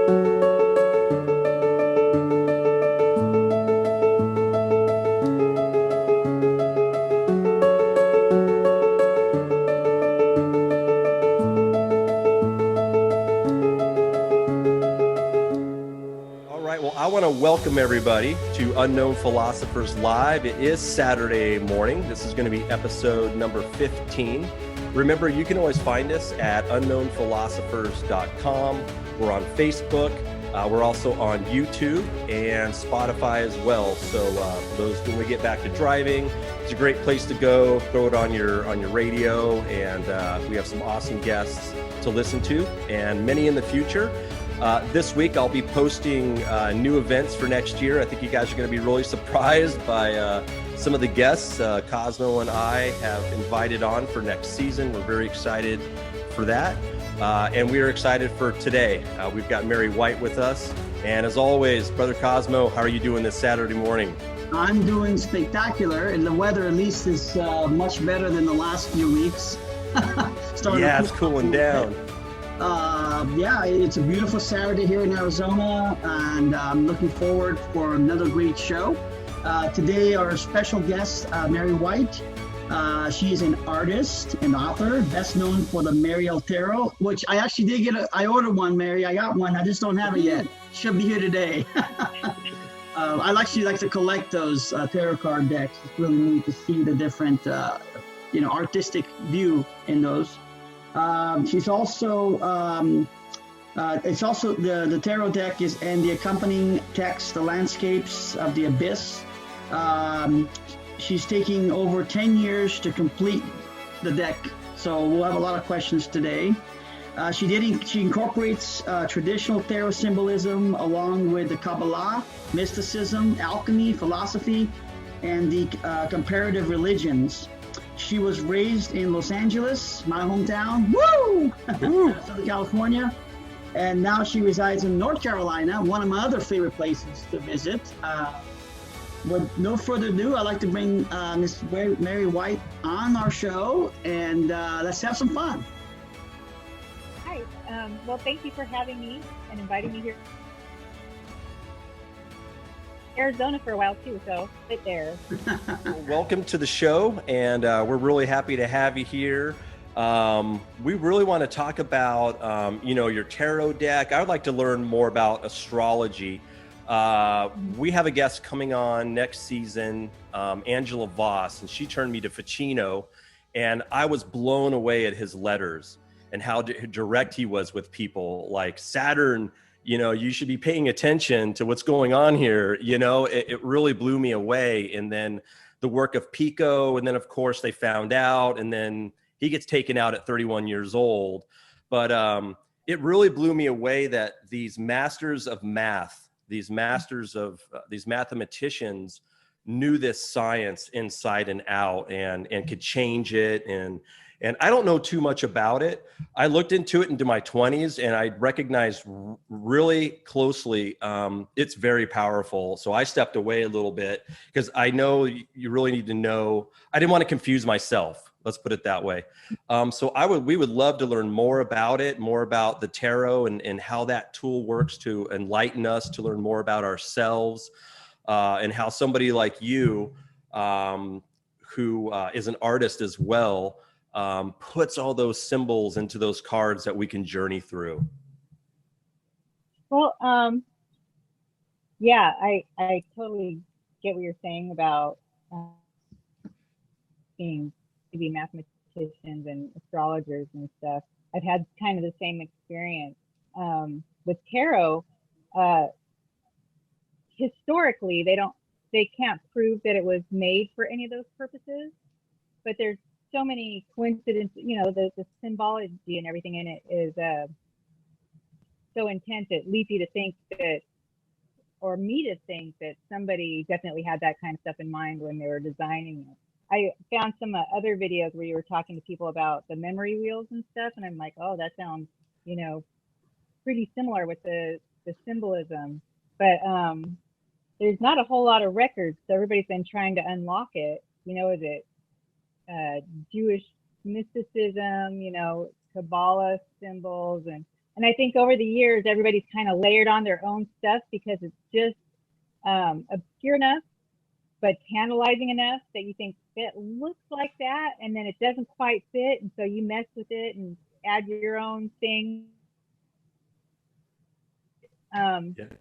I want to welcome everybody to Unknown Philosophers Live. It is Saturday morning. This is going to be episode number 15. Remember, you can always find us at unknownphilosophers.com. We're on Facebook. We're also on YouTube and Spotify as well. So for those, when we get back to driving, it's a great place to go. Throw it on your radio, and we have some awesome guests to listen to, and many in the future. This week, I'll be posting new events for next year. I think you guys are going to be really surprised by some of the guests Cosmo and I have invited on for next season. We're very excited for that. And we are excited for today. We've got Mary White with us. And as always, Brother Cosmo, how are you doing this Saturday morning? I'm doing spectacular. And the weather, at least, is much better than the last few weeks. Yeah, it's cooling down. Yeah, it's a beautiful Saturday here in Arizona, and I'm looking forward for another great show. Today, our special guest, Mary White. She's an artist and author, best known for the Mariel Tarot, which I actually did get. I ordered one, Mary. I got one. I just don't have it yet. Should be here today. I actually like to collect those tarot card decks. It's really neat to see the different, artistic view in those. She's also, it's also the tarot deck is, and the accompanying text, The Landscapes of the Abyss. She's taking over 10 years to complete the deck, so we'll have a lot of questions today. She incorporates traditional tarot symbolism along with the Kabbalah, mysticism, alchemy, philosophy, and the comparative religions. She was raised in Los Angeles, my hometown, Southern California, and now she resides in North Carolina, one of my other favorite places to visit. With no further ado, I'd like to bring Miss Mary White on our show, and let's have some fun. Hi, well, thank you for having me and inviting me here. Arizona for a while too, so right there. Well, welcome to the show, and we're really happy to have you here. We really want to talk about, your tarot deck. I would like to learn more about astrology. We have a guest coming on next season, Angela Voss, and she turned me to Ficino, and I was blown away at his letters and how direct he was with people. Like, Saturn, you should be paying attention to what's going on here. It really blew me away. And then the work of Pico, and then of course they found out, and then he gets taken out at 31 years old. But it really blew me away that these masters of math, these mathematicians knew this science inside and out, and could change it. And I don't know too much about it. I looked into it into my 20s, and I recognized really closely it's very powerful. So I stepped away a little bit because I know you really need to know. I didn't want to confuse myself. Let's put it that way. So we would love to learn more about it, more about the tarot and how that tool works to enlighten us, to learn more about ourselves, and how somebody like you, who is an artist as well, puts all those symbols into those cards that we can journey through. Well, yeah, I totally get what you're saying about being to be mathematicians and astrologers and stuff. I've had kind of the same experience with tarot. Historically, they can't prove that it was made for any of those purposes, but there's so many coincidences, the symbology and everything in it is so intense, it leads you to think that, or me to think that somebody definitely had that kind of stuff in mind when they were designing it. I found some other videos where you were talking to people about the memory wheels and stuff, and I'm like, oh, that sounds, pretty similar with the symbolism. But there's not a whole lot of records, so everybody's been trying to unlock it. Is it Jewish mysticism, Kabbalah symbols, and And I think over the years, everybody's kind of layered on their own stuff because it's just obscure enough, but tantalizing enough that you think it looks like that, and then it doesn't quite fit, and so you mess with it and add your own thing.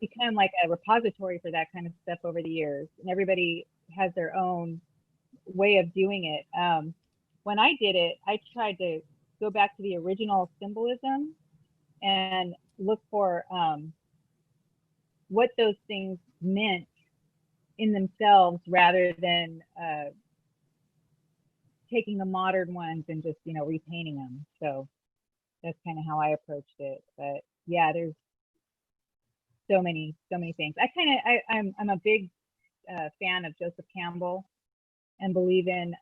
Become like a repository for that kind of stuff over the years, and everybody has their own way of doing it. When I did it, I tried to go back to the original symbolism and look for what those things meant in themselves, rather than taking the modern ones and just, you know, repainting them. So that's kind of how I approached it. But yeah, there's so many things. I'm a big fan of Joseph Campbell, and believe in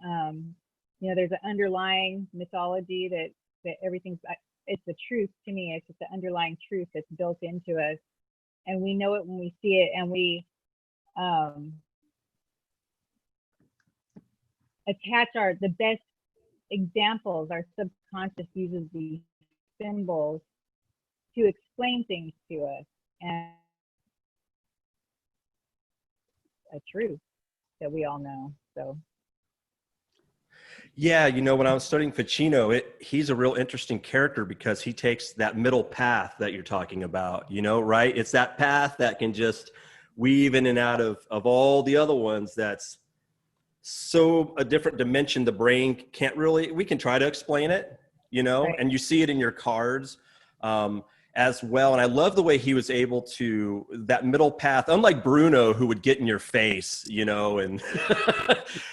you know, there's an underlying mythology that everything's, it's the truth to me. It's just the underlying truth that's built into us, and we know it when we see it, and we attach the best examples. Our subconscious uses these symbols to explain things to us, and a truth that we all know. So Yeah, you know, when I was studying Ficino, he's a real interesting character because he takes that middle path that you're talking about, you know, right? It's that path that can just weave in and out of all the other ones. That's so a different dimension. The brain can't really, we can try to explain it, you know, right. And you see it in your cards as well. And I love the way he was able to, that middle path, unlike Bruno, who would get in your face, you know, and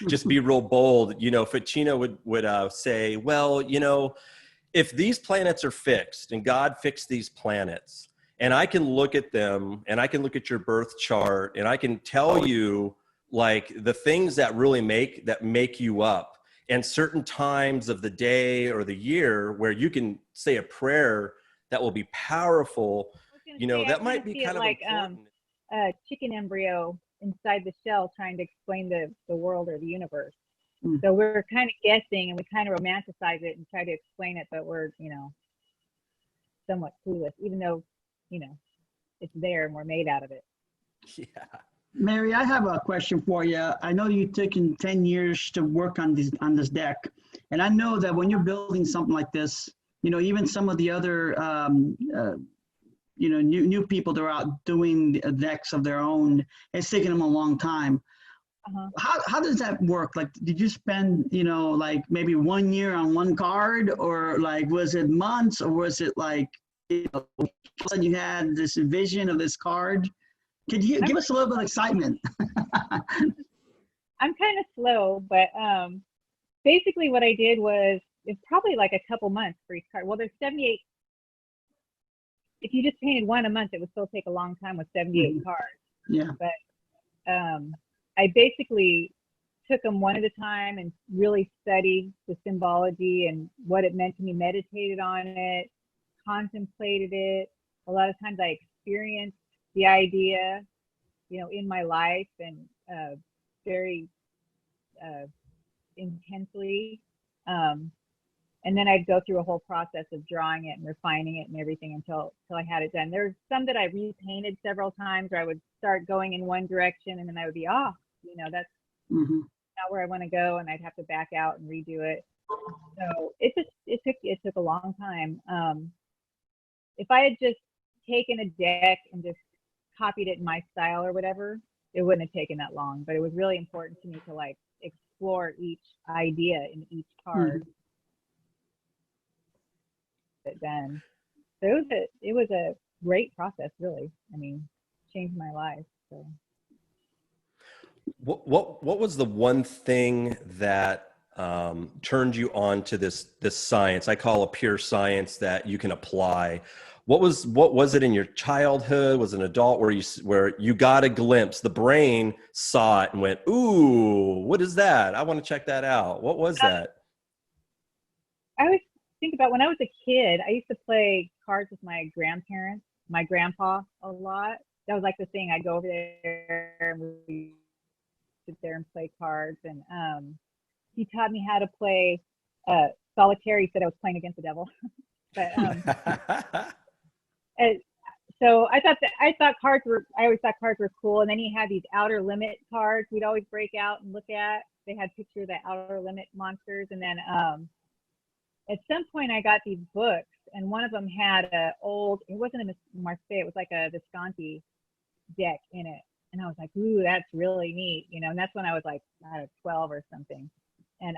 just be real bold. You know, Ficino would say, well, you know, if these planets are fixed and God fixed these planets, and I can look at them and I can look at your birth chart and I can tell you like the things that really make you up, and certain times of the day or the year where you can say a prayer that will be powerful, you know, that might be kind of like important. A chicken embryo inside the shell trying to explain the world or the universe. So we're kind of guessing, and we kind of romanticize it and try to explain it, but we're, you know, somewhat clueless, even though, you know, it's there and we're made out of it. Yeah. Mary, I have a question for you. I know you've taken 10 years to work on this deck, and I know that when you're building something like this, you know, even some of the other you know, new people that are out doing decks of their own, it's taken them a long time. How does that work? Like, did you spend, you know, like maybe 1 year on one card, or like was it months, or was it like, you know, all of a sudden you had this vision of this card? Could you give us a little bit of excitement? I'm kind of slow, but basically what I did was, it's probably like a couple months for each card. Well, there's 78. If you just painted one a month, it would still take a long time with 78 cards. Yeah. But I basically took them one at a time and really studied the symbology and what it meant to me, meditated on it, contemplated it. A lot of times I experienced the idea, you know, in my life, and very intensely. And then I'd go through a whole process of drawing it and refining it and everything until I had it done. There's some that I repainted several times, where I would start going in one direction and then I would be, you know, that's not where I want to go, and I'd have to back out and redo it. So it took a long time. If I had just taken a deck and just copied it in my style or whatever, it wouldn't have taken that long. But it was really important to me to like explore each idea in each card. Then so it was a great process, really. I mean, changed my life. So What was the one thing that turned you on to this science? I call a pure science that you can apply. What was it in your childhood? Was it an adult where you got a glimpse? The brain saw it and went, "Ooh, what is that? I want to check that out." What was that? I always think about when I was a kid. I used to play cards with my grandparents, my grandpa, a lot. That was like the thing. I'd go over there and we sit there and play cards. And he taught me how to play solitaire. He said I was playing against the devil. But And so I always thought cards were cool. And then he had these outer limit cards we'd always break out and look at. They had pictures of the outer limit monsters. And then at some point I got these books, and one of them had it wasn't a Marseille, it was like a Visconti deck in it. And I was like, ooh, that's really neat, and that's when I was like, 12 or something. And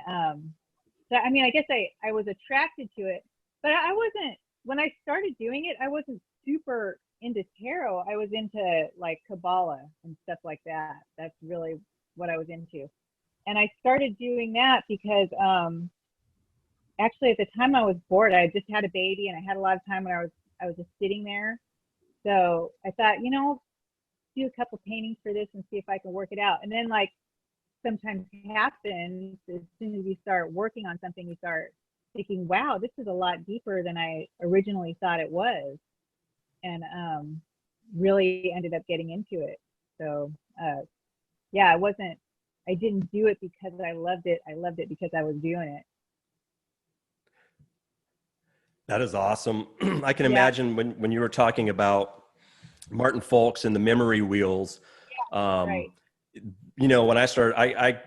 so, I mean, I guess I was attracted to it, but I wasn't, when I started doing it, I wasn't super into tarot. I was into like Kabbalah and stuff like that. That's really what I was into. And I started doing that because actually at the time I was bored. I just had a baby and I had a lot of time when I was just sitting there. So I thought, do a couple paintings for this and see if I can work it out. And then like sometimes happens, as soon as you start working on something, you start thinking, wow, this is a lot deeper than I originally thought it was. And really ended up getting into it. So yeah, I didn't do it because I loved it. I loved it because I was doing it. That is awesome. I can imagine when you were talking about Martin Folks and the memory wheels, Right. When I started, I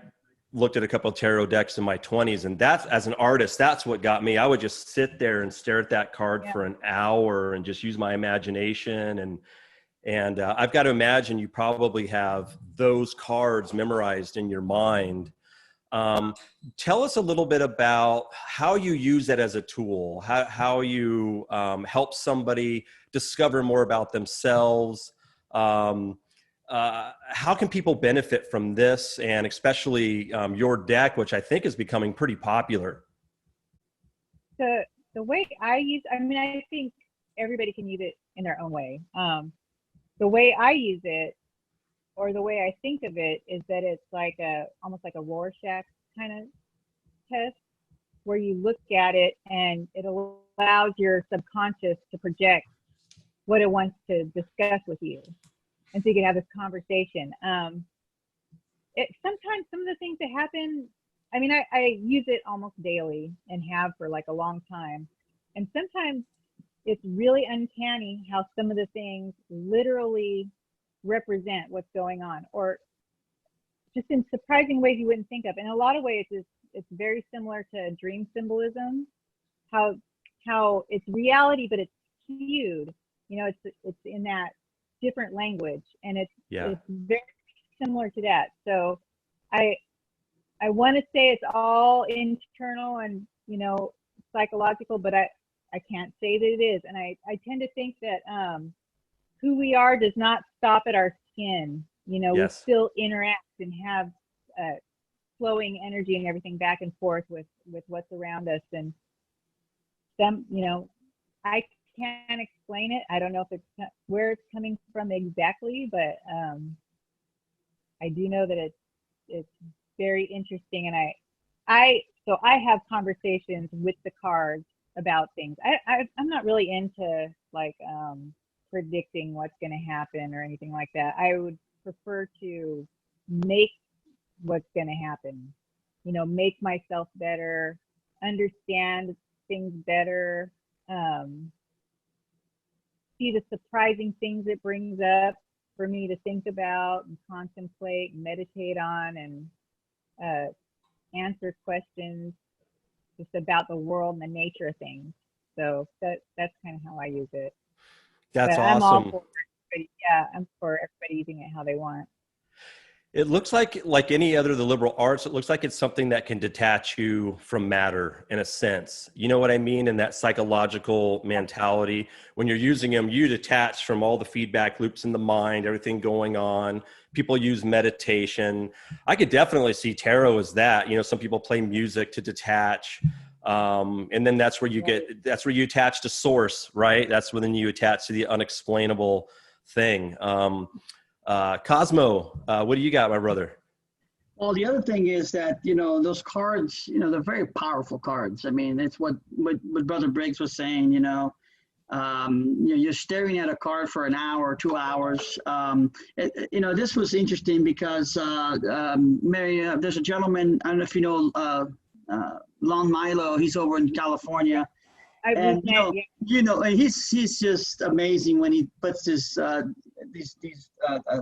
looked at a couple of tarot decks in my 20s, and that's, as an artist, that's what got me. I would just sit there and stare at that card for an hour and just use my imagination. And I've got to imagine you probably have those cards memorized in your mind. Tell us a little bit about how you use that as a tool, how you help somebody discover more about themselves. How can people benefit from this, and especially your deck, which I think is becoming pretty popular? The way I think everybody can use it in their own way. The way I use it, or the way I think of it, is that it's like almost like a Rorschach kind of test, where you look at it and it allows your subconscious to project what it wants to discuss with you. And so you can have this conversation. Sometimes some of the things that happen, I mean, I use it almost daily and have for like a long time. And sometimes it's really uncanny how some of the things literally represent what's going on, or just in surprising ways you wouldn't think of. In a lot of ways, it's very similar to dream symbolism, how it's reality, but it's skewed. It's in that different language, and it's very similar to that. So I want to say it's all internal and psychological, but I can't say that it is. And I tend to think that who we are does not stop at our skin. We still interact and have flowing energy and everything back and forth with what's around us. And I can't explain it. I don't know if it's where it's coming from exactly, but I do know that it's very interesting. And I have conversations with the cards about things. I'm not really into like predicting what's going to happen or anything like that. I would prefer to make what's going to happen, make myself better, understand things better, see the surprising things it brings up for me to think about and contemplate and meditate on, and answer questions just about the world and the nature of things. So that's kind of how I use it. That's but awesome. I'm all for everybody, I'm for everybody using it how they want. It looks like any other of the liberal arts, it looks like it's something that can detach you from matter in a sense. You know what I mean? In that psychological mentality, when you're using them, you detach from all the feedback loops in the mind, everything going on. People use meditation. I could definitely see tarot as that. Some people play music to detach. And then that's where that's where you attach to source, right? That's when you attach to the unexplainable thing. Cosmo, what do you got, my brother? Well, the other thing is that, those cards, they're very powerful cards. I mean, it's what Brother Briggs was saying, you're staring at a card for an hour, 2 hours. This was interesting because, Mary, there's a gentleman, I don't know if you know, Lon Milo, he's over in California. And and he's just amazing when he puts his these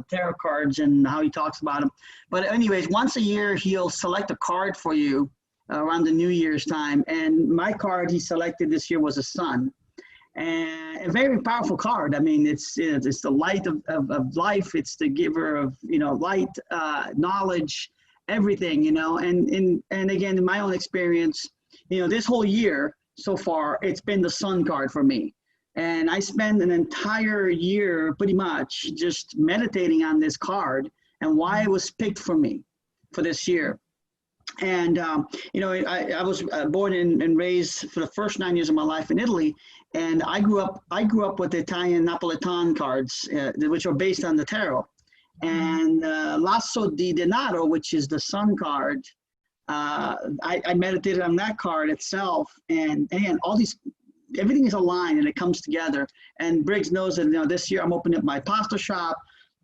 tarot cards and how he talks about them. But anyways, once a year he'll select a card for you around the New Year's time. And my card he selected this year was a sun, and a very powerful card. I mean, it's the light of life. It's the giver of light, knowledge, everything. And again, in my own experience, this whole year so far, it's been the sun card for me. And I spend an entire year pretty much just meditating on this card and why it was picked for me for this year. And, I was born and raised for the first 9 years of my life in Italy. And I grew up with the Italian Napolitan cards, which are based on the tarot. And Lasso di Denaro, which is the sun card, I meditated on that card itself, and everything is aligned and it comes together. And Briggs knows that this year I'm opening up my pasta shop.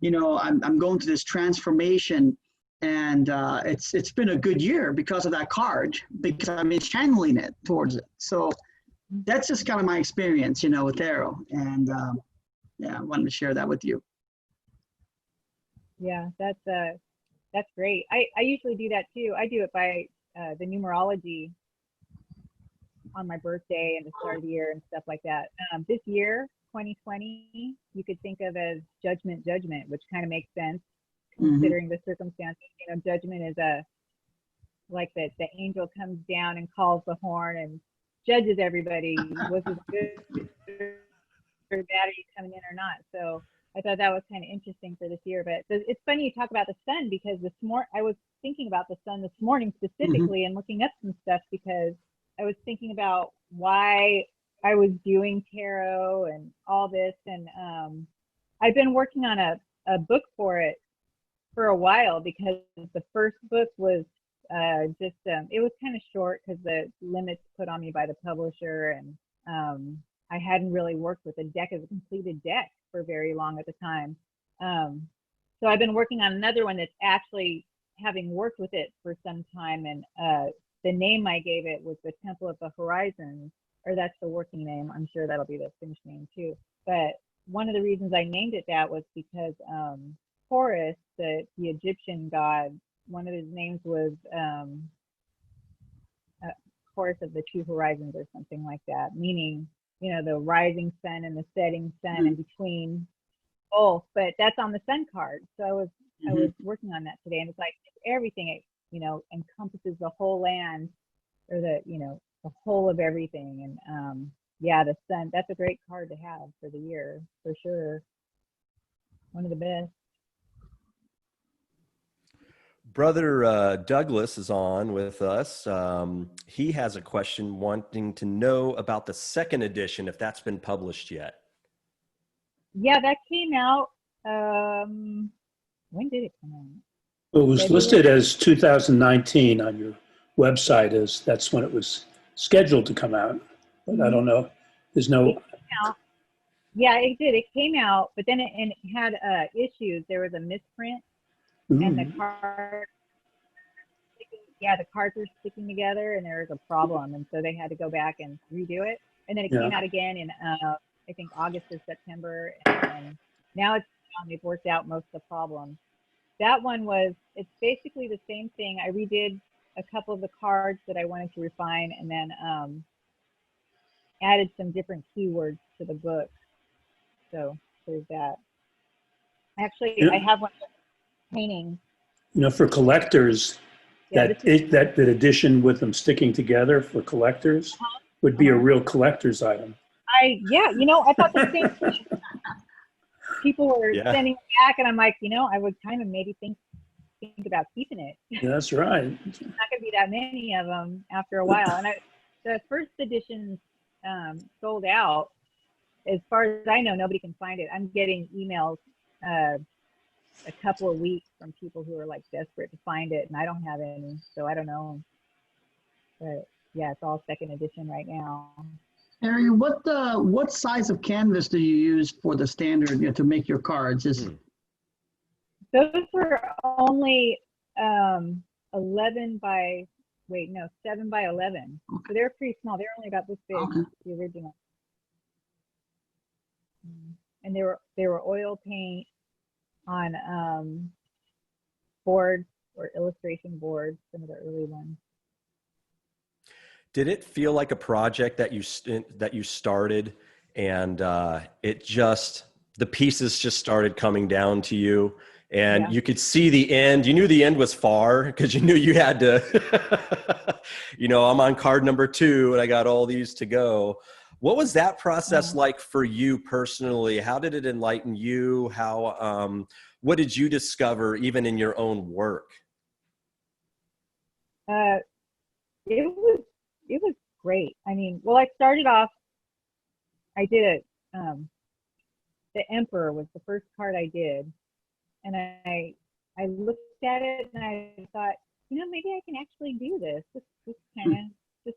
I'm going through this transformation, and it's been a good year because of that card, because I've been channeling it towards it. So that's just kind of my experience, with tarot, and I wanted to share that with you. Yeah, that's great. I usually do that too. I do it by the numerology on my birthday and the start of the year and stuff like that. This year, 2020, you could think of as judgment, which kind of makes sense considering the circumstances. Judgment is like that the angel comes down and calls the horn and judges everybody. Was it good or bad? Are you coming in or not? So I thought that was kind of interesting for this year. But it's funny you talk about the sun, because I was thinking about the sun this morning specifically and looking up some stuff, because I was thinking about why I was doing tarot and all this. And I've been working on a book for it for a while, because the first book was it was kind of short because the limits put on me by the publisher. And I hadn't really worked with a deck as a completed deck for very long at the time. So I've been working on another one that's actually, having worked with it for some time, and the name I gave it was the Temple of the Horizons, or that's the working name. I'm sure that'll be the finished name too. But one of the reasons I named it that was because Horus, the Egyptian god, one of his names was Horus of the Two Horizons or something like that, meaning the rising sun and the setting sun and between both. But that's on the sun card. So I was working on that today, and it's like everything, encompasses the whole land, or the whole of everything. And the sun, that's a great card to have for the year, for sure. One of the best. Brother Douglas is on with us. He has a question wanting to know about the second edition, if that's been published yet. Yeah, that came out. When did it come out? It was listed as 2019 on your website. That's when it was scheduled to come out. But I don't know. There's no. Yeah, it did. It came out, but then it had issues. There was a misprint. And the cards, the cards were sticking together, and there was a problem, and so they had to go back and redo it. And then it came out again in I think August or September, and now they've worked out most of the problems. That one it's basically the same thing. I redid a couple of the cards that I wanted to refine, and then added some different keywords to the book. So there's that. Actually, I have one painting. For collectors, that edition with them sticking together for collectors would be a real collector's item. I thought the same thing. People were sending it back, and I'm like, I would kind of maybe think about keeping it. That's right. There's not going to be that many of them after a while. And the first edition sold out. As far as I know, nobody can find it. I'm getting emails a couple of weeks from people who are like desperate to find it, and I don't have any, so I don't know. But yeah, it's all second edition right now. Harry, what size of canvas do you use for the standard to make your cards? Those were only 11 by wait, no, 7 by 11. So they're pretty small. They're only about this big, Okay. the original. And they were oil paint on boards or illustration boards, some of the early ones. Did it feel like a project that you started and it just, the pieces just started coming down to you and you could see the end? You knew the end was far because you knew you had to, you know, I'm on card number 2 and I got all these to go. What was that process like for you personally? How did it enlighten you? How, what did you discover even in your own work? It was great. I mean, well, I started off, I did it, the Emperor was the first card I did. And I looked at it and I thought, you know, maybe I can actually do this. This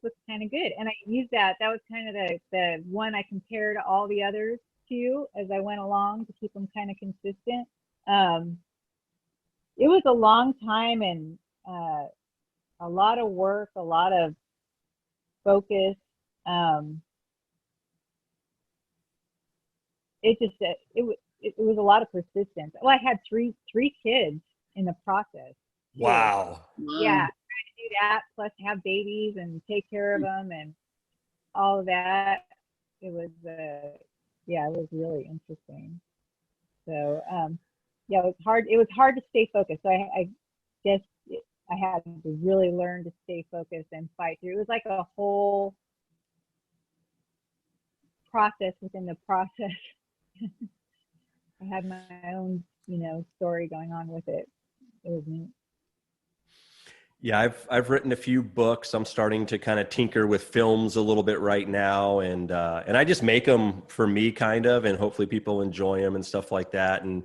looks kind of good. And I used that. That was kind of the one I compared all the others to as I went along to keep them kind of consistent. It was a long time and a lot of work, a lot of focus. It was a lot of persistence. Well, I had three kids in the process. Wow. Yeah, trying to do that plus have babies and take care of them and all of that. It was it was really interesting. So yeah, it was hard. It was hard to stay focused. So I guess I had to really learn to stay focused and fight through. It was like a whole process within the process. I had my own, you know, story going on with it. It was neat. Yeah, I've written a few books. I'm starting to kind of tinker with films a little bit right now, and I just make them for me, kind of, and hopefully people enjoy them and stuff like that. And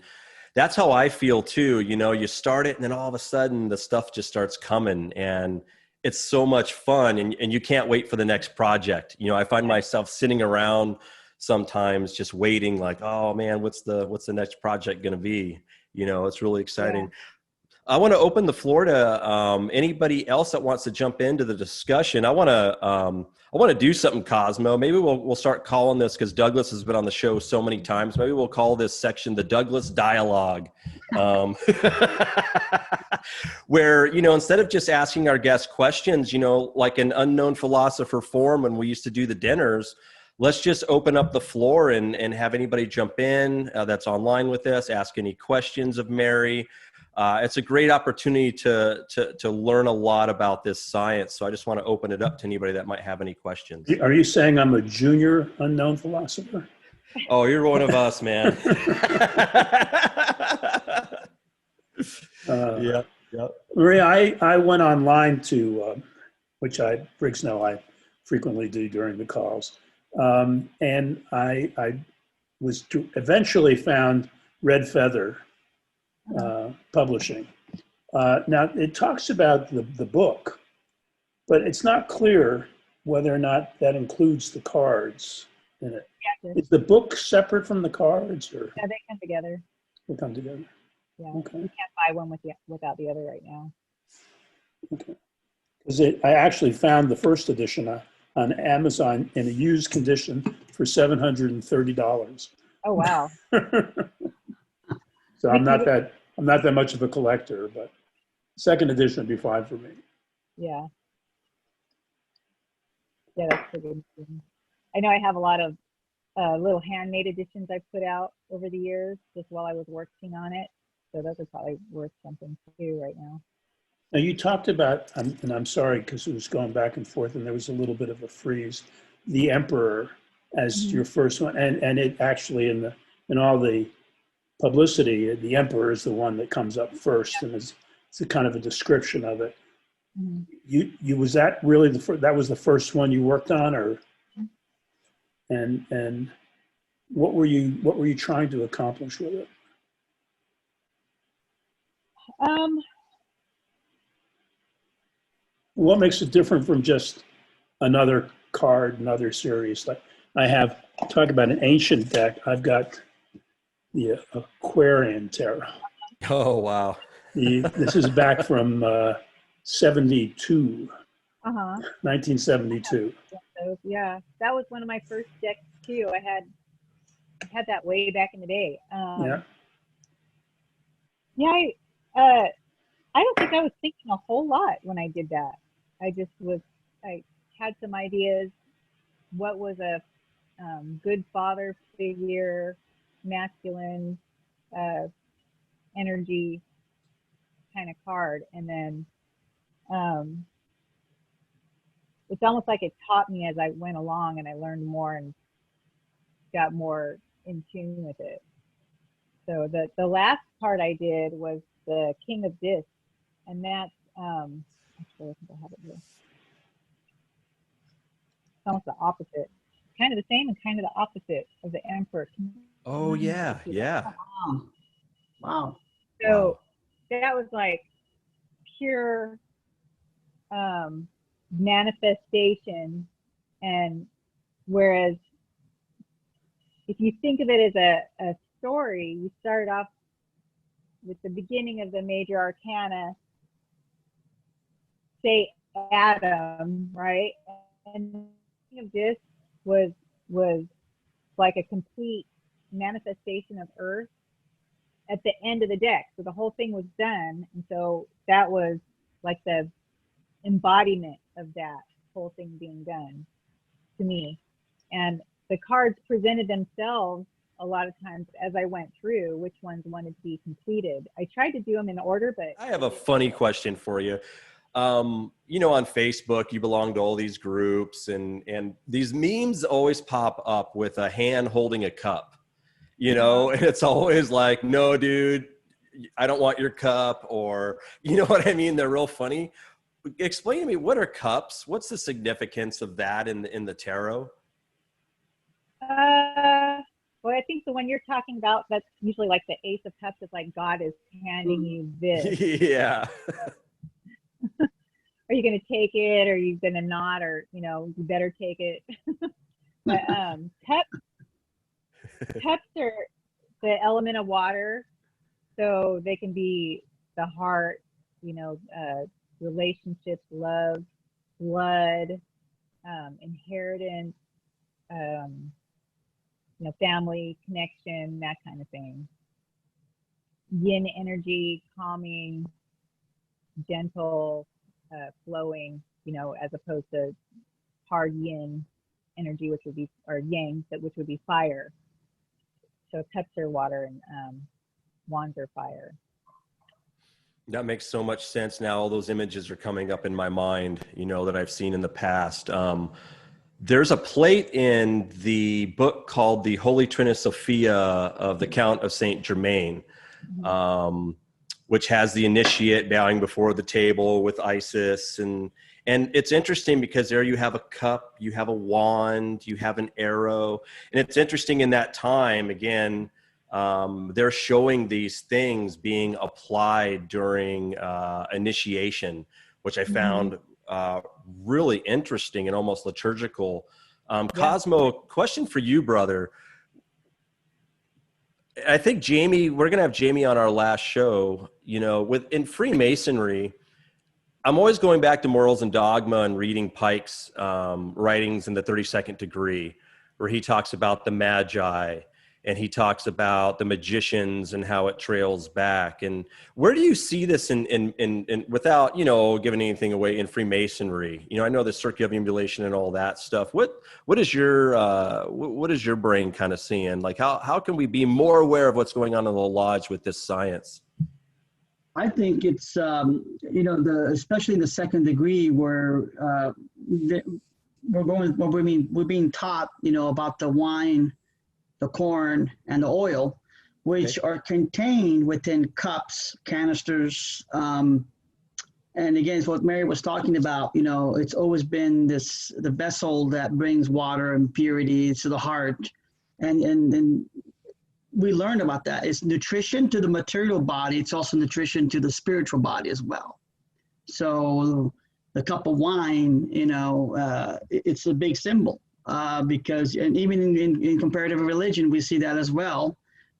that's how I feel too. You know, you start it, and then all of a sudden the stuff just starts coming, and it's so much fun, and you can't wait for the next project. You know, I find myself sitting around sometimes just waiting, like, oh man, what's the next project going to be? You know, it's really exciting. Yeah. I want to open the floor to anybody else that wants to jump into the discussion. I want to do something, Cosmo. Maybe we'll start calling this, because Douglas has been on the show so many times. Maybe we'll call this section the Douglas Dialogue, where, you know, instead of just asking our guests questions, you know, like an unknown philosopher form when we used to do the dinners, let's just open up the floor and have anybody jump in that's online with us, ask any questions of Mary. It's a great opportunity to learn a lot about this science. So I just want to open it up to anybody that might have any questions. Are you saying I'm a junior unknown philosopher? Oh, you're one of us, man. Yeah. Maria, I went online to, which Briggs know I frequently do during the calls. And I eventually found Red Feather Publishing. Now it talks about the book, but it's not clear whether or not that includes the cards in it. Yeah, is the book separate from the cards, or? Yeah, they come together. They come together. Yeah. Okay. You can't buy one without the other right now. Okay. Because I actually found the first edition on Amazon in a used condition for $730. Oh wow. So I'm not that much of a collector, but second edition would be fine for me. Yeah. Yeah, that's pretty interesting. I know I have a lot of little handmade editions I put out over the years just while I was working on it. So those are probably worth something too right now. Now you talked about, and I'm sorry because it was going back and forth and there was a little bit of a freeze, the Emperor as your first one, and it actually in all the publicity, the Emperor is the one that comes up first, and it's a kind of a description of it. You was that really that was the first one you worked on, or and what were you trying to accomplish with it? What makes it different from just another card, another series? Like I have, talk about an ancient deck. I've got the Aquarian Tarot. Oh, wow. This is back from 72. Uh-huh. 1972. So, yeah, that was one of my first decks too. I had that way back in the day. Yeah. Yeah, I don't think I was thinking a whole lot when I did that. I had some ideas. What was a good father figure, masculine energy kind of card, and then it's almost like it taught me as I went along, and I learned more and got more in tune with it. So the last card I did was the King of Discs, and that's actually I think I have it here. It's almost the opposite, kind of the same and kind of the opposite of the Emperor. Oh yeah, yeah. Wow. Wow. So that was like pure manifestation, and whereas if you think of it as a story, you start off with the beginning of the major arcana, say Adam, right? And this was like a complete manifestation of Earth at the end of the deck. So the whole thing was done, and so that was like the embodiment of that whole thing being done to me. And the cards presented themselves a lot of times as I went through which ones wanted to be completed. I tried to do them in order, but I have a funny question for you. You know, on Facebook, you belong to all these groups, and these memes always pop up with a hand holding a cup, you know, and it's always like, no, dude, I don't want your cup, or, you know what I mean? They're real funny. Explain to me, what are cups? What's the significance of that in the tarot? Well, I think the one you're talking about, that's usually like the Ace of Cups, is like God is handing you this. Yeah. Are you going to take it? Or are you going to not? Or, you know, you better take it. But cups are the element of water. So they can be the heart, you know, relationships, love, blood, inheritance, you know, family connection, that kind of thing. Yin energy, calming, gentle, flowing, you know, as opposed to hard yin energy, which would be, or yang, which would be fire. So cups are water, and wands are fire. That makes so much sense now. All those images are coming up in my mind, you know, that I've seen in the past. There's a plate in the book called The Holy Trinity Sophia of the Count of Saint Germain, which has the initiate bowing before the table with Isis. And it's interesting because there you have a cup, you have a wand, you have an arrow. And it's interesting in that time, again, they're showing these things being applied during initiation, which I found really interesting and almost liturgical. Cosmo, question for you, brother. I think Jamie, we're going to have Jamie on our last show. You know, in Freemasonry, I'm always going back to Morals and Dogma and reading Pike's writings in the 32nd degree, where he talks about the Magi, and he talks about the magicians and how it trails back. And where do you see this in without, you know, giving anything away, in Freemasonry? You know, I know the circumambulation and all that stuff. What is your brain kind of seeing? Like, how can we be more aware of what's going on in the lodge with this science? I think it's, you know, especially in the second degree, where we're being taught, you know, about the wine, the corn, and the oil, which are contained within cups, canisters. And again, it's what Mary was talking about. You know, it's always been the vessel that brings water and purity to the heart. And we learned about that. It's nutrition to the material body. It's also nutrition to the spiritual body as well. So the cup of wine, you know, it's a big symbol. Because, and even in comparative religion, we see that as well,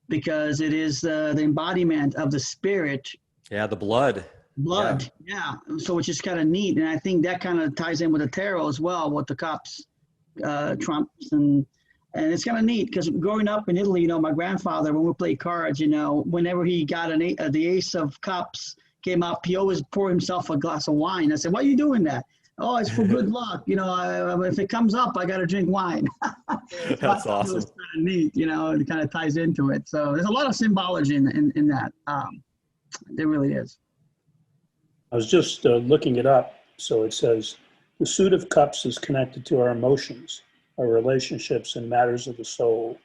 because it is the embodiment of the spirit. Yeah, the blood. blood. Yeah. So which is kind of neat. And I think that kind of ties in with the tarot as well, with the cups, trumps, and it's kind of neat because growing up in Italy, my grandfather, when we played cards, whenever he got the ace of cups came up, he always poured himself a glass of wine. I said, "Why are you doing that?" "Oh, it's for good luck. If it comes up, I got to drink wine." So That's I thought it was awesome. kind of neat, it kind of ties into it. So there's a lot of symbology in that. There really is. I was just looking it up. So it says, the suit of cups is connected to our emotions, our relationships, and matters of the soul.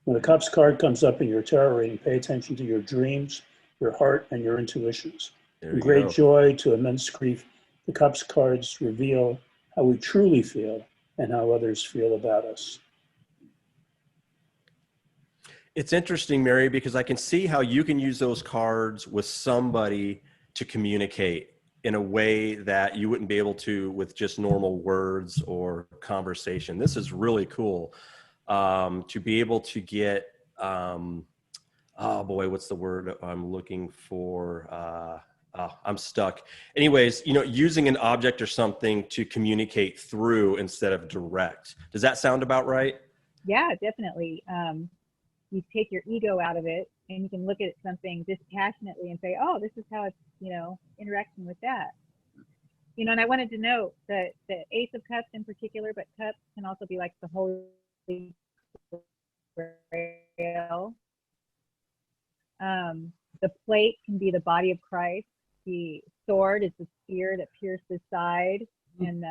When the cups card comes up in your tarot reading, pay attention to your dreams, your heart, and your intuitions. There From you great go. joy to immense grief, the cups cards reveal how we truly feel and how others feel about us. It's interesting, Mary, because I can see how you can use those cards with somebody to communicate in a way that you wouldn't be able to with just normal words or conversation. This is really cool, to be able to get, oh boy, what's the word I'm looking for? I'm stuck. Anyways, using an object or something to communicate through instead of direct. Does that sound about right? Yeah, definitely. You take your ego out of it and you can look at something dispassionately and say, oh, this is how it's, interacting with that. And I wanted to note that the Ace of Cups in particular, but cups can also be like the Holy Grail. The plate can be the body of Christ. The sword is the spear that pierced the side. And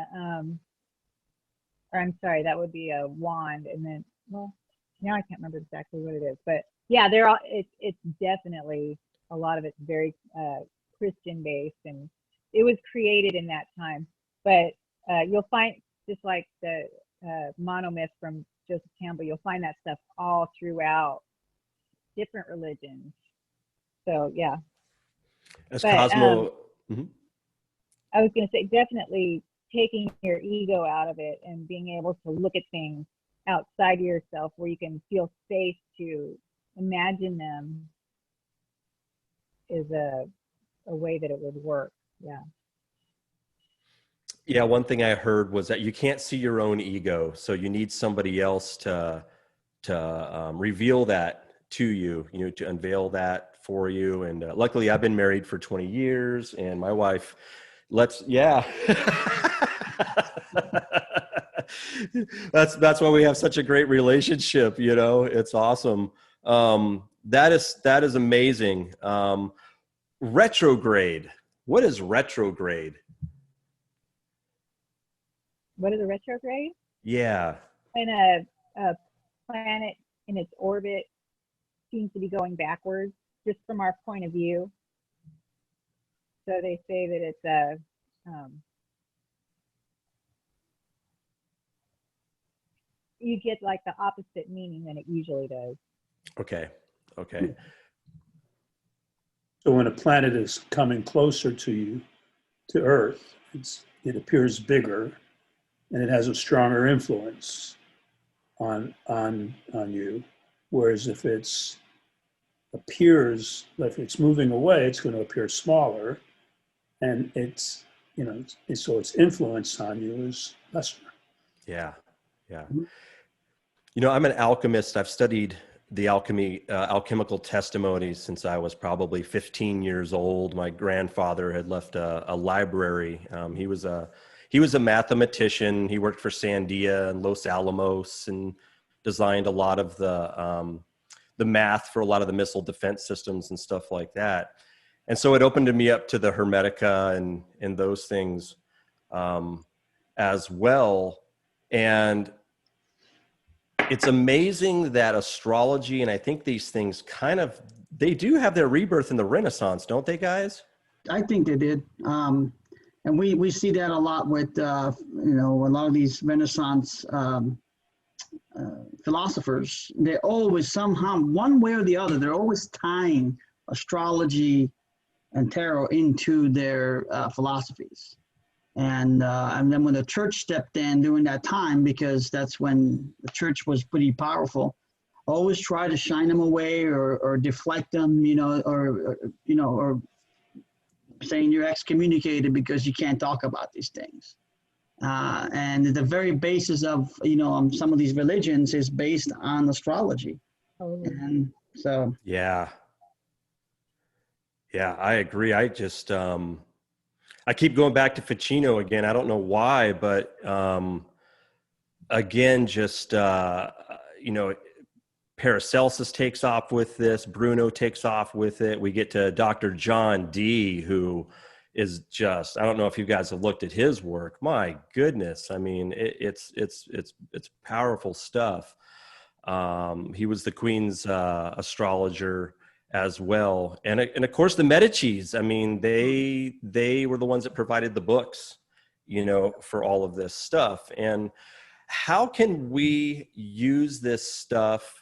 or I'm sorry, that would be a wand. And then, well, now I can't remember exactly what it is, but yeah, they're all. It's definitely a lot of it's very Christian based, and it was created in that time. But you'll find, just like the monomyth from Joseph Campbell, you'll find that stuff all throughout different religions. So yeah. As But Cosmo. Mhm. I was going to say, definitely taking your ego out of it and being able to look at things outside of yourself where you can feel safe to imagine them is a way that it would work. Yeah. Yeah, one thing I heard was that you can't see your own ego, so you need somebody else to reveal that to you, to unveil that for you. And luckily, I've been married for 20 years, and my wife yeah. That's why we have such a great relationship. It's awesome. That is amazing. Retrograde. What is retrograde? What is a retrograde? Yeah. When a planet in its orbit seems to be going backwards, just from our point of view. So they say that it's a you get like the opposite meaning than it usually does. Okay. So when a planet is coming closer to you, to Earth, it appears bigger and it has a stronger influence on you. Whereas if it's moving away, it's going to appear smaller, and so its influence on you is lesser. Yeah. I'm an alchemist. I've studied the alchemical testimonies since I was probably 15 years old. My grandfather had left a library. He was a mathematician. He worked for Sandia and Los Alamos and designed a lot of the math for a lot of the missile defense systems and stuff like that. And so it opened me up to the Hermetica and those things as well. And it's amazing that astrology, and I think these things they do have their rebirth in the Renaissance, don't they, guys? I think they did. And we see that a lot with, a lot of these Renaissance philosophers. They always somehow, one way or the other, they're always tying astrology and tarot into their philosophies. And then when the church stepped in during that time, because that's when the church was pretty powerful, always try to shine them away or deflect them, or saying you're excommunicated because you can't talk about these things. And the very basis of, some of these religions is based on astrology. And so. Yeah. Yeah, I agree. I just, I keep going back to Ficino again. I don't know why, but again, just, Paracelsus takes off with this. Bruno takes off with it. We get to Dr. John Dee, who is just, I don't know if you guys have looked at his work. My goodness. I mean, it's powerful stuff. He was the Queen's astrologer as well. And of course the Medicis, I mean, they were the ones that provided the books, for all of this stuff. And how can we use this stuff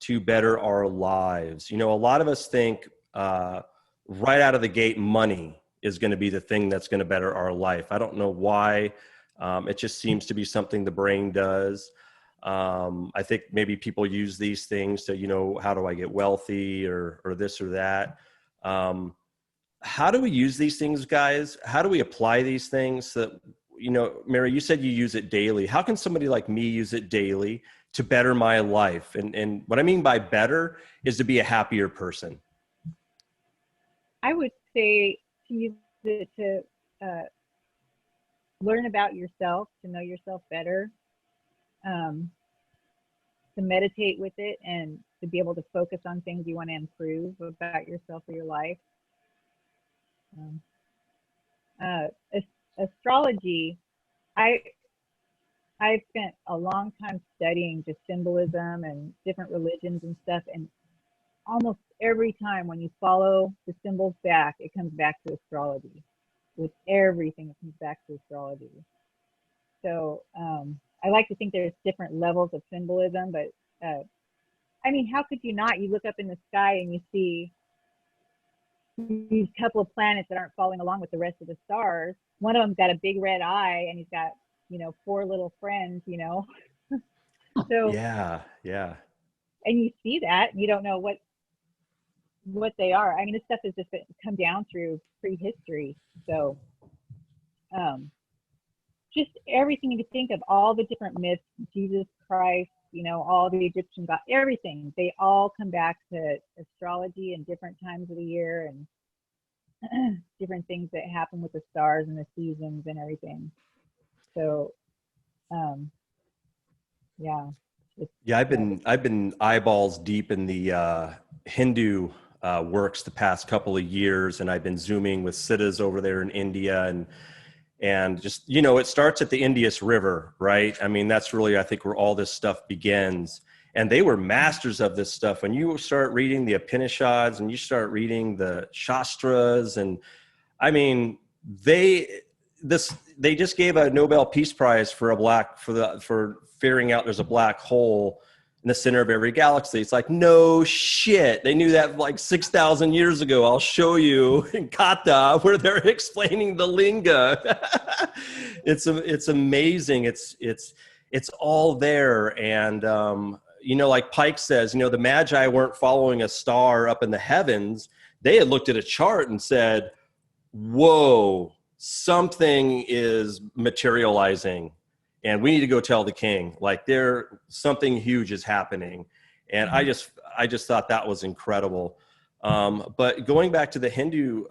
to better our lives? A lot of us think right out of the gate, money is going to be the thing that's going to better our life. I don't know why. It just seems to be something the brain does. I think maybe people use these things to, how do I get wealthy or this or that? How do we use these things, guys? How do we apply these things? So, Mary, you said you use it daily. How can somebody like me use it daily to better my life? And what I mean by better is to be a happier person. I would say to use it to learn about yourself, to know yourself better, to meditate with it, and to be able to focus on things you want to improve about yourself or your life. Astrology, I've spent a long time studying just symbolism and different religions and stuff, and almost every time when you follow the symbols back, it comes back to astrology. With everything, it comes back to astrology. So I like to think there's different levels of symbolism, but I mean, how could you not? You look up in the sky and you see these couple of planets that aren't following along with the rest of the stars. One of them's got a big red eye, and he's got, 4 little friends, So Yeah. and you see that, and you don't know what they are. I mean, this stuff has just come down through prehistory. So just everything you could think of, all the different myths, Jesus Christ, all the Egyptian gods, everything, they all come back to astrology and different times of the year and different things that happen with the stars and the seasons and everything. So, yeah. Yeah, I've been eyeballs deep in the Hindu works the past couple of years, and I've been zooming with siddhas over there in India, and just, it starts at the Indus River, right? I mean, that's really, I think, where all this stuff begins. And they were masters of this stuff. When you start reading the Upanishads and you start reading the Shastras, and I mean, they just gave a Nobel Peace Prize for figuring out there's a black hole in the center of every galaxy. It's like, no shit. They knew that like 6,000 years ago. I'll show you in Kata where they're explaining the linga. It's amazing. It's all there. And, like Pike says, the Magi weren't following a star up in the heavens. They had looked at a chart and said, whoa, something is materializing. And we need to go tell the king, like, something huge is happening. And I just thought that was incredible. But going back to the Hindu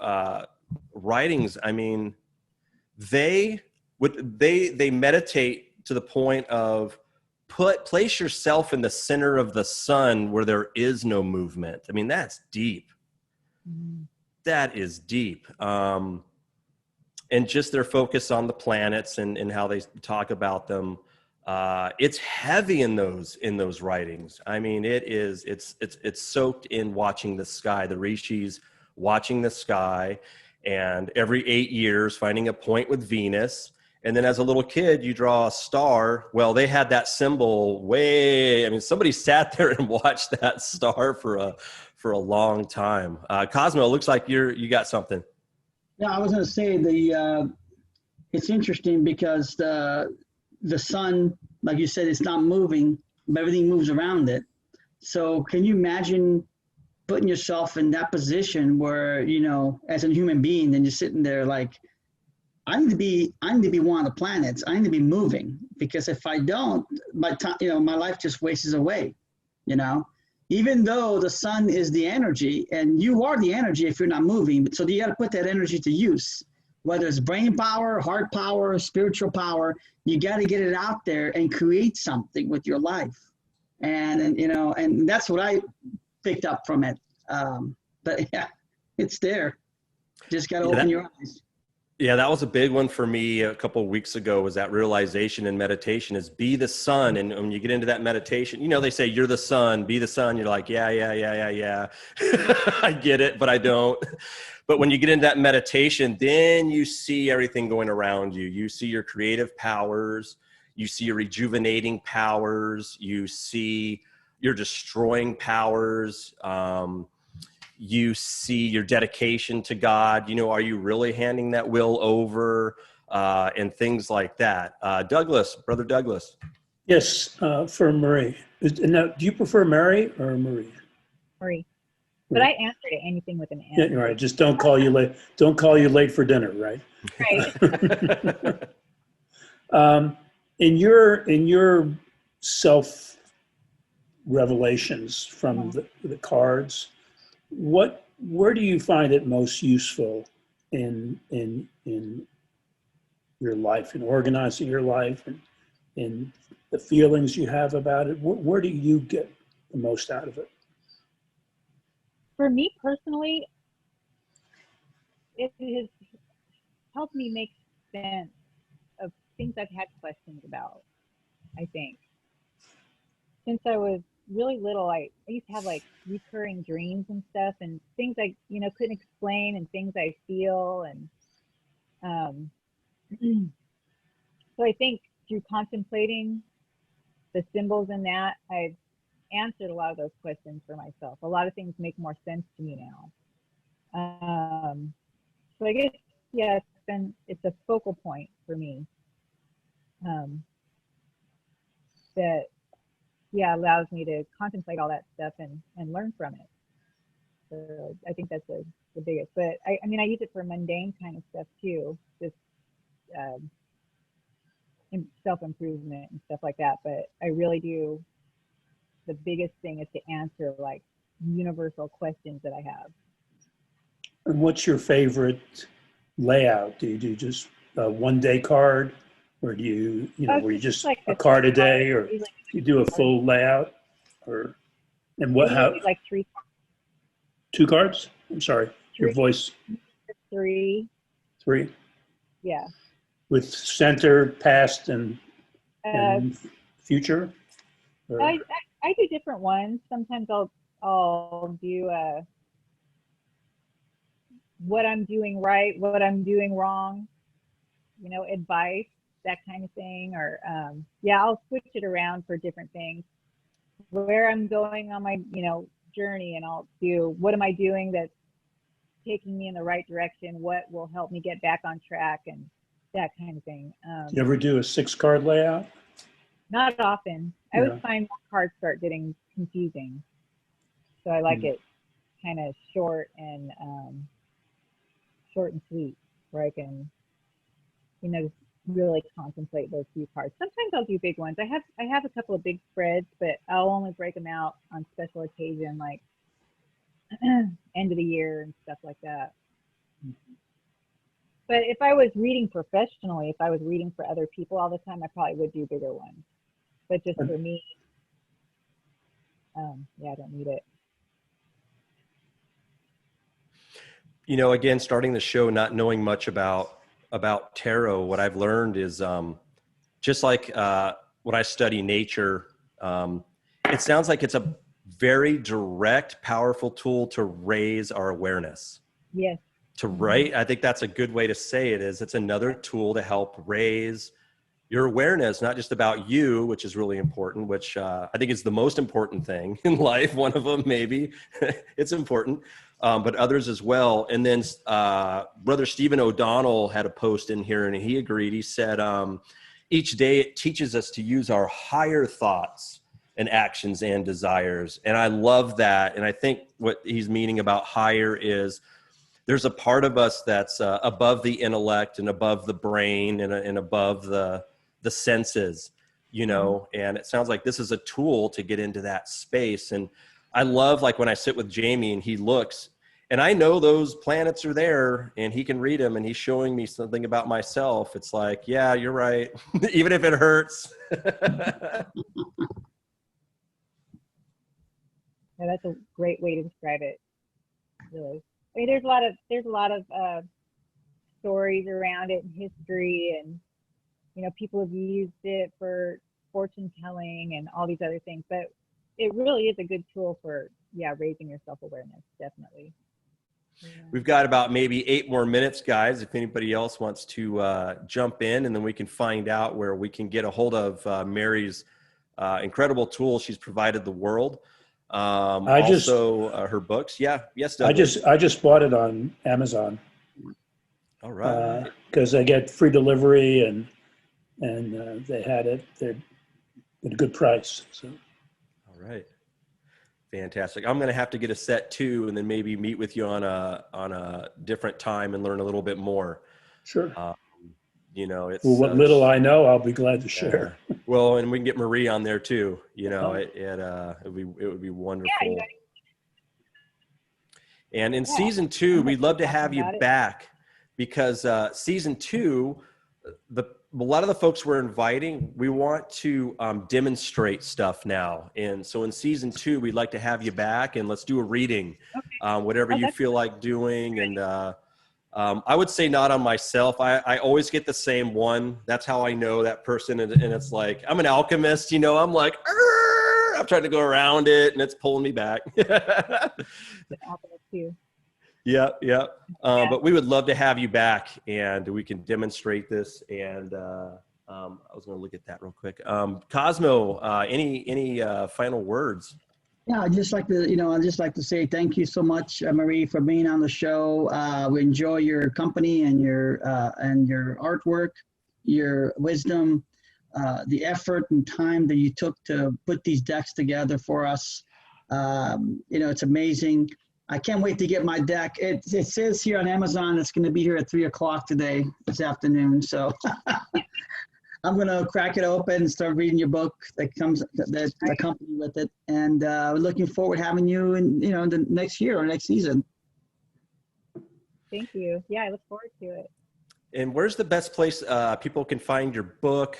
writings, I mean, they meditate to the point of place yourself in the center of the sun where there is no movement. I mean, that's deep. Mm-hmm. That is deep. And just their focus on the planets and how they talk about them, it's heavy in those writings. I mean, it's soaked in watching the sky, the rishis watching the sky, and every 8 years finding a point with Venus. And then as a little kid, you draw a star. Well, they had that symbol somebody sat there and watched that star for a long time. Cosmo, it looks like you got something. Yeah, I was going to say it's interesting because the sun, like you said, it's not moving, but everything moves around it. So can you imagine putting yourself in that position where, you know, as a human being, then you're sitting there like, I need to be one of the planets. I need to be moving, because if I don't, my time, you know, my life just wastes away, you know, even though the sun is the energy and you are the energy if you're not moving. So you got to put that energy to use, whether it's brain power, heart power, spiritual power. You got to get it out there and create something with your life. And you know, and that's what I picked up from it. But yeah, it's there. Just got to open your eyes. Yeah, that was a big one for me a couple of weeks ago, was that realization in meditation is be the sun. And when you get into that meditation, you know, they say you're the sun, be the sun. You're like, yeah. I get it, but I don't. But when you get into that meditation, then you see everything going around you. You see your creative powers, you see your rejuvenating powers, you see your destroying powers. You see your dedication to God. You know, are you really handing that will over, and things like that. Douglas, Brother Douglas. Yes, for Marie. Now, do you prefer Mary or Marie? Marie. But I answer to anything with an answer. Yeah, right. Just don't call you late. Don't call you late for dinner, right? Right. In your self revelations from the cards, where do you find it most useful in your life, in organizing your life, and in the feelings you have about it? Where do you get the most out of it? For me personally, it has helped me make sense of things I've had questions about, I think. Since I was really little, I used to have like recurring dreams and stuff, and things I, you know, couldn't explain, and things I feel. And so I think through contemplating the symbols in that, I've answered a lot of those questions for myself. A lot of things make more sense to me now. So I guess, yeah, it's a focal point for me, that, yeah, allows me to contemplate all that stuff and learn from it. So I think that's the biggest. But I mean, I use it for mundane kind of stuff too, just self-improvement and stuff like that. But I really do, the biggest thing is to answer like universal questions that I have. And what's your favorite layout? Do you do just a one-day card, or do you were you just like a card a day, or do you do a full layout, or and what? How? Like 3 cards. 2 cards? I'm sorry, your voice. 3. 3. Yeah. With center, past, and future. Or? I do different ones. Sometimes I'll do what I'm doing right, what I'm doing wrong, you know, advice, that kind of thing. Or yeah, I'll switch it around for different things. Where I'm going on my, you know, journey, and I'll do what am I doing that's taking me in the right direction, what will help me get back on track, and that kind of thing. Do you ever do a 6-card layout? Not often. I always find cards start getting confusing. So I like it kind of short and sweet, where I can, you know, really contemplate those few cards. Sometimes I'll do big ones. I have a couple of big spreads, but I'll only break them out on special occasion, like end of the year and stuff like that. But if I was reading professionally, if I was reading for other people all the time, I probably would do bigger ones. But just for me, yeah, I don't need it. You know, again, starting the show, not knowing much about tarot, what I've learned is just like when I study nature, it sounds like it's a very direct, powerful tool to raise our awareness. Yes. I think that's a good way to say it. Is it's another tool to help raise your awareness, not just about you, which is really important, which I think is the most important thing in life. One of them, maybe it's important, but others as well. And then Brother Stephen O'Donnell had a post in here, and he agreed. He said, each day it teaches us to use our higher thoughts and actions and desires. And I love that. And I think what he's meaning about higher is there's a part of us that's above the intellect and above the brain and above the senses, you know, and it sounds like this is a tool to get into that space. And I love, like, when I sit with Jamie and he looks, and I know those planets are there and he can read them and he's showing me something about myself. It's like, yeah, you're right. Even if it hurts. Yeah, that's a great way to describe it. Really, I mean, there's a lot of stories around it in history, and you know, people have used it for fortune telling and all these other things. But it really is a good tool for raising your self awareness, definitely. Yeah. We've got about maybe 8 more minutes, guys, if anybody else wants to jump in, and then we can find out where we can get a hold of Mary's incredible tool she's provided the world. Her books. Yeah. Yes, Douglas. I just bought it on Amazon. All right. Because I get free delivery and they had it. They're at a good price. So. All right. Fantastic. I'm going to have to get a set too, and then maybe meet with you on a different time and learn a little bit more. Sure. You know, it's what little I know, I'll be glad to share. Well, and we can get Marie on there too. You know, it would be wonderful. Yeah, and in season 2, we'd love to have you back, because season 2, a lot of the folks we're inviting, we want to demonstrate stuff now. And so in season 2, we'd like to have you back, and let's do a reading, whatever you feel like doing. And I would say not on myself. I always get the same one. That's how I know that person. And it's like, I'm an alchemist, you know, I'm like, I'm trying to go around it and it's pulling me back. Yeah. But we would love to have you back, and we can demonstrate this. And I was going to look at that real quick. Cosmo, any final words? Yeah, I'd just like to say thank you so much, Marie, for being on the show. We enjoy your company and your artwork, your wisdom, the effort and time that you took to put these decks together for us. It's amazing. I can't wait to get my deck. It says here on Amazon it's going to be here at 3:00 this afternoon. So I'm going to crack it open and start reading your book that accompany with it. And we're looking forward to having you in the next year or next season. Thank you. Yeah, I look forward to it. And where's the best place people can find your book?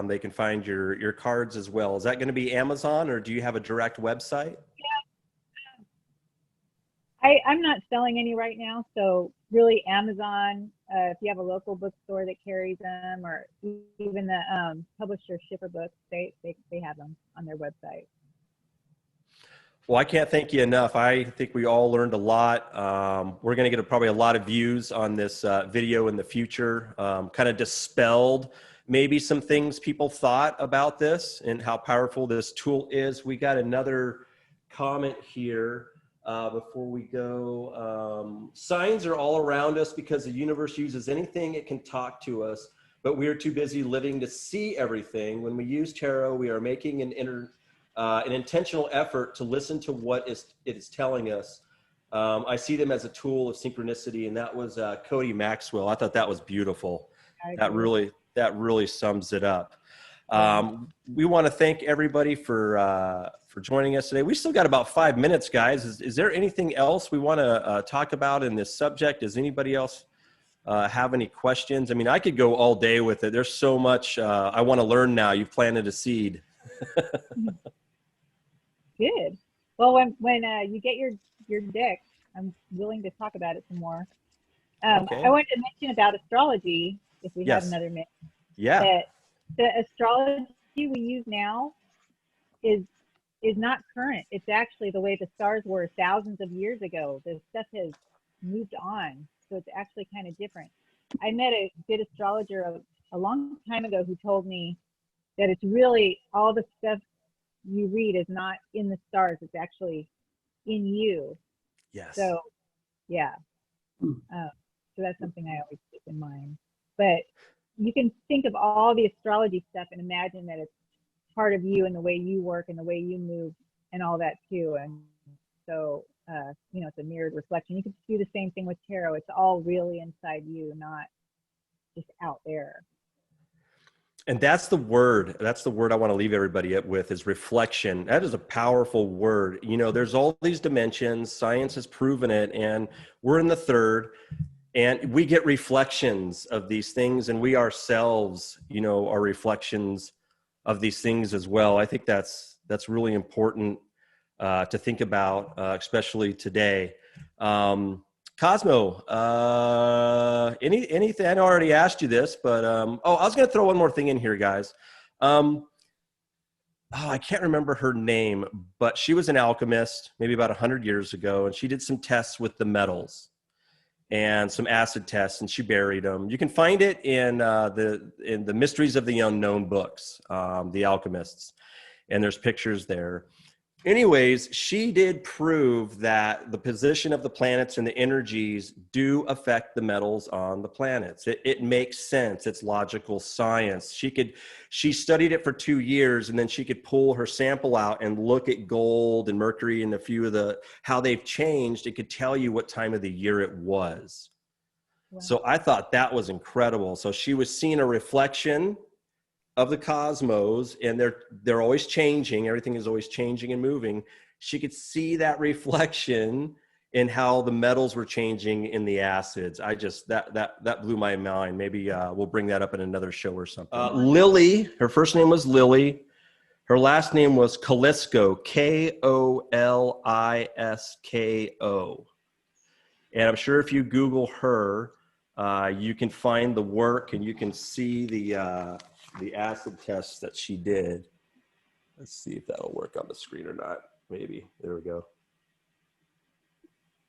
They can find your cards as well. Is that going to be Amazon, or do you have a direct website? I'm not selling any right now, so really Amazon, if you have a local bookstore that carries them, or even the publisher shipper books, they have them on their website. Well, I can't thank you enough. I think we all learned a lot. We're going to get probably a lot of views on this video in the future, kind of dispelled maybe some things people thought about this and how powerful this tool is. We got another comment here. Before we go, signs are all around us because the universe uses anything it can talk to us, but we are too busy living to see everything. When we use tarot, we are making an intentional effort to listen to what it is telling us. I see them as a tool of synchronicity, and that was Cody Maxwell. I thought that was beautiful. That really sums it up. We want to thank everybody for joining us today. We still got about 5 minutes, guys. Is there anything else we want to talk about in this subject? Does anybody else have any questions? I mean, I could go all day with it. There's so much I want to learn now. You've planted a seed. Good. Well, when you get your deck, I'm willing to talk about it some more. Okay. I wanted to mention about astrology, if we have another minute. Yeah. That the astrology we use now is not current. It's actually the way the stars were thousands of years ago. The stuff has moved on, so it's actually kind of different. I met a good astrologer a long time ago who told me that it's really all the stuff you read is not in the stars. It's actually in you. Yes. So, yeah. So that's something I always keep in mind. But you can think of all the astrology stuff and imagine that it's part of you and the way you work and the way you move and all that too. And so, it's a mirrored reflection. You can do the same thing with tarot. It's all really inside you, not just out there. And that's the word. That's the word I want to leave everybody with, is reflection. That is a powerful word. There's all these dimensions. Science has proven it, and we're in the third, and we get reflections of these things, and we ourselves, are reflections of these things as well. I think that's really important to think about, especially today. Cosmo, anything? I already asked you this, but I was going to throw one more thing in here, guys. I can't remember her name, but she was an alchemist maybe about 100 years ago, and she did some tests with the metals and some acid tests, and she buried them. You can find it in the Mysteries of the Unknown books, The Alchemists, and there's pictures there. Anyways, she did prove that the position of the planets and the energies do affect the metals on the planets. It makes sense. It's logical science. She studied it for 2 years, and then she could pull her sample out and look at gold and mercury and a few of how they've changed. It could tell you what time of the year it was. Wow. So I thought that was incredible. So she was seeing a reflection of the cosmos, and they're always changing. Everything is always changing and moving. She could see that reflection in how the metals were changing in the acids. That blew my mind. Maybe we'll bring that up in another show or something. Lily, her first name was Lily. Her last name was Kolisko, Kolisko. And I'm sure if you Google her, you can find the work, and you can see the acid tests that she did. Let's see if that'll work on the screen or not. Maybe. There we go.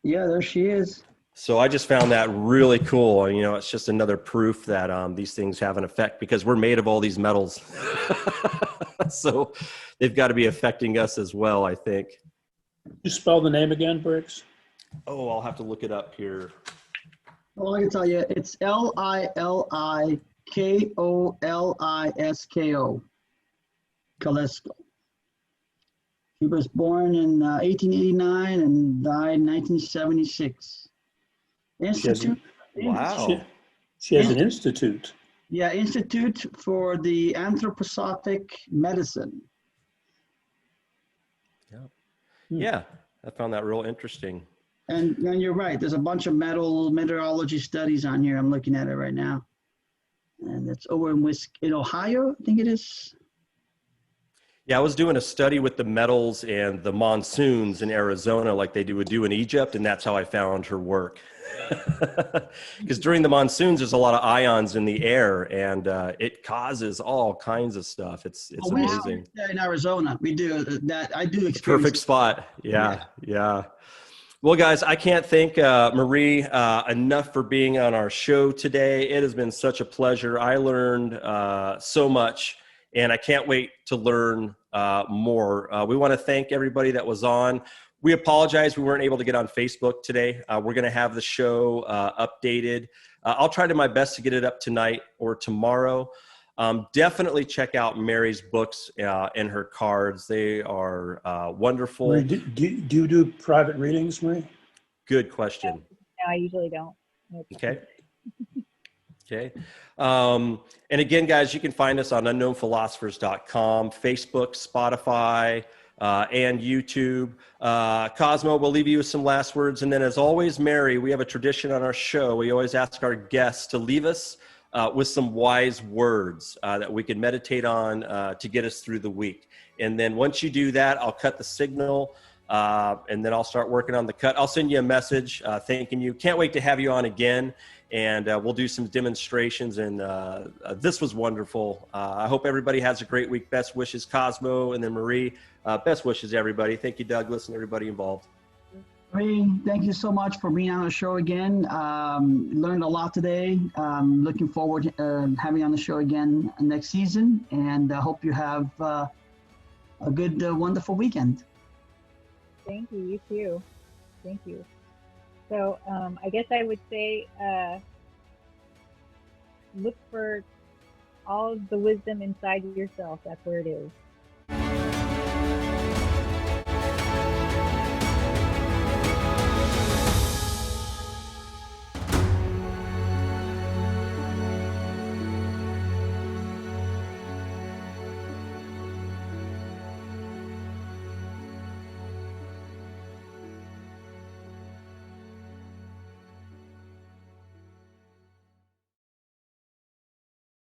Yeah, there she is. So I just found that really cool. It's just another proof that these things have an effect, because we're made of all these metals. So they've got to be affecting us as well, I think. You spell the name again, Briggs? Oh, I'll have to look it up here. Well, I can tell you, it's Lilisko. Kolisko. She was born in 1889 and died in 1976. Institute. Wow. She has an institute. Yeah, Institute for the Anthroposophic Medicine. Yeah, I found that real interesting. And you're right. There's a bunch of meteorology studies on here. I'm looking at it right now. And it's over in Ohio, I think it is. Yeah, I was doing a study with the metals and the monsoons in Arizona, like they would do in Egypt, and that's how I found her work. Because during the monsoons, there's a lot of ions in the air, and it causes all kinds of stuff. It's amazing. In Arizona, we do that. I do experience. Perfect spot. Yeah. Well, guys, I can't thank Marie enough for being on our show today. It has been such a pleasure. I learned so much, and I can't wait to learn more. We want to thank everybody that was on. We apologize we weren't able to get on Facebook today. We're going to have the show updated. I'll try to my best to get it up tonight or tomorrow. Definitely check out Mary's books and her cards. They are wonderful. Marie, do you do private readings, Marie? Good question. No, I usually don't. Okay. And again, guys, you can find us on unknownphilosophers.com, Facebook, Spotify, and YouTube. Cosmo, we'll leave you with some last words. And then, as always, Mary, we have a tradition on our show. We always ask our guests to leave us with some wise words that we can meditate on to get us through the week. And then once you do that, I'll cut the signal, and then I'll start working on the cut. I'll send you a message thanking you. Can't wait to have you on again. And we'll do some demonstrations. And this was wonderful. I hope everybody has a great week. Best wishes, Cosmo, and then Marie. Best wishes, everybody. Thank you, Douglas, and everybody involved. Marie, thank you so much for being on the show again. Learned a lot today. Looking forward to having you on the show again next season. And I hope you have a good, wonderful weekend. Thank you. You too. Thank you. So I guess I would say look for all of the wisdom inside yourself. That's where it is.